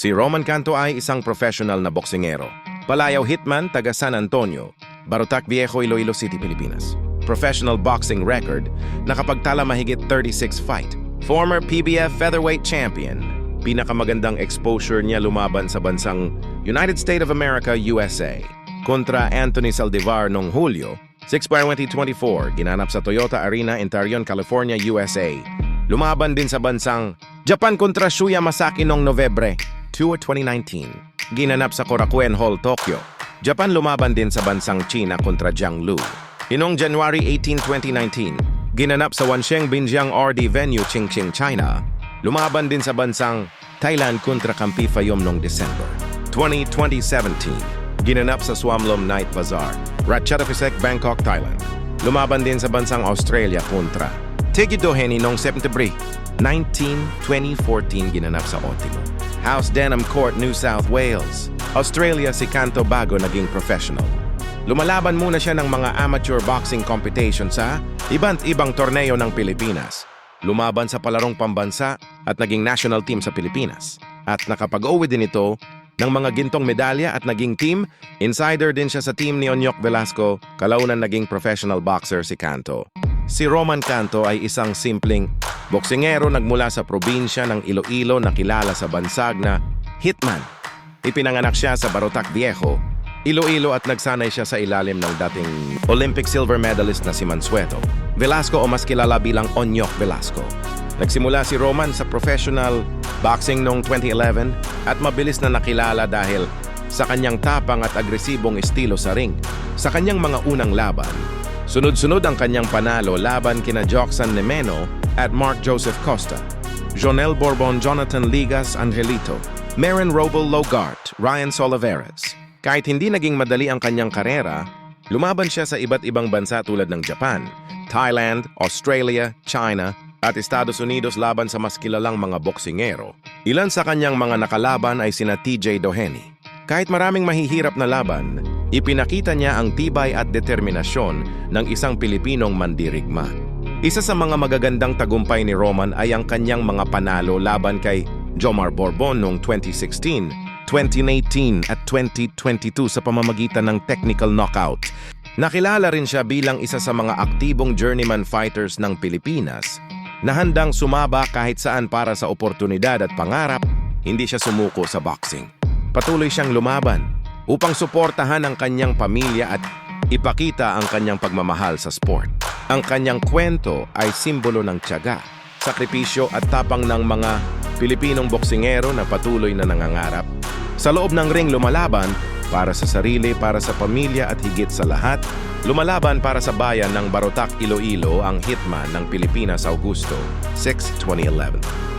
Si Roman Canto ay isang professional na boksingero. Palayaw hitman, taga San Antonio, Barotac Viejo, Iloilo City, Pilipinas. Professional boxing record, nakapagtala mahigit 36 fight. Former PBF featherweight champion. Pinakamagandang exposure niya lumaban sa bansang United States of America, USA. Kontra Anthony Saldivar noong Hulyo, 6/2024, ginanap sa Toyota Arena in Tarion, California, USA. Lumaban din sa bansang Japan kontra Shuya Masaki noong Nobyembre 2, 2019. Ginanap sa Korakuen Hall, Tokyo. Japan lumaban din sa bansang China kontra Jiang Lu. Noong January 18, 2019, ginanap sa Wansheng Binjiang RD venue, Chingching, China. Lumaban din sa bansang Thailand kontra Kampi Fayom noong December 2017. Ginanap sa Swamlom Night Bazaar, Ratchathapusek, Bangkok, Thailand. Lumaban din sa bansang Australia kontra Tiggy Doheny noong September 19, 2014, ginanap sa Otimo House Denham Court, New South Wales. Australia, si Canto bago naging professional. Lumalaban muna siya ng mga amateur boxing competition sa iba't ibang torneo ng Pilipinas. Lumaban sa palarong pambansa at naging national team sa Pilipinas. At nakapag-uwi din ito ng mga gintong medalya at naging team. Insider din siya sa team ni Onyok Velasco, kalaunan naging professional boxer si Canto. Si Roman Canto ay isang simpleng boksingero nagmula sa probinsya ng Iloilo na kilala sa bansag na Hitman. Ipinanganak siya sa Barotac Viejo, Iloilo at nagsanay siya sa ilalim ng dating Olympic silver medalist na si Mansueto Velasco o mas kilala bilang Onyok Velasco. Nagsimula si Roman sa professional boxing noong 2011 at mabilis na nakilala dahil sa kanyang tapang at agresibong estilo sa ring. Sa kanyang mga unang laban, sunod-sunod ang kanyang panalo laban kina Joxan Nemeno at Mark Joseph Costa, Jonel Bourbon, Jonathan Ligas, Angelito, Maren Robel Logart, Ryan Soliveres. Kahit hindi naging madali ang kanyang karera, lumaban siya sa iba't ibang bansa tulad ng Japan, Thailand, Australia, China, at Estados Unidos laban sa mas kilalang mga boksingero. Ilan sa kanyang mga nakalaban ay sina TJ Doheny. Kahit maraming mahihirap na laban, ipinakita niya ang tibay at determinasyon ng isang Pilipinong mandirigma. Isa sa mga magagandang tagumpay ni Roman ay ang kanyang mga panalo laban kay Jomar Bourbon noong 2016, 2018 at 2022 sa pamamagitan ng technical knockout. Nakilala rin siya bilang isa sa mga aktibong journeyman fighters ng Pilipinas na handang sumaba kahit saan para sa oportunidad at pangarap. Hindi siya sumuko sa boxing. Patuloy siyang lumaban upang suportahan ang kanyang pamilya at ipakita ang kanyang pagmamahal sa sport. Ang kanyang kwento ay simbolo ng tiyaga, sakripisyo at tapang ng mga Pilipinong boksingero na patuloy na nangangarap. Sa loob ng ring lumalaban para sa sarili, para sa pamilya at higit sa lahat, lumalaban para sa bayan ng Barotac, Iloilo, ang Hitman ng Pilipinas, Augusto 6, 2011.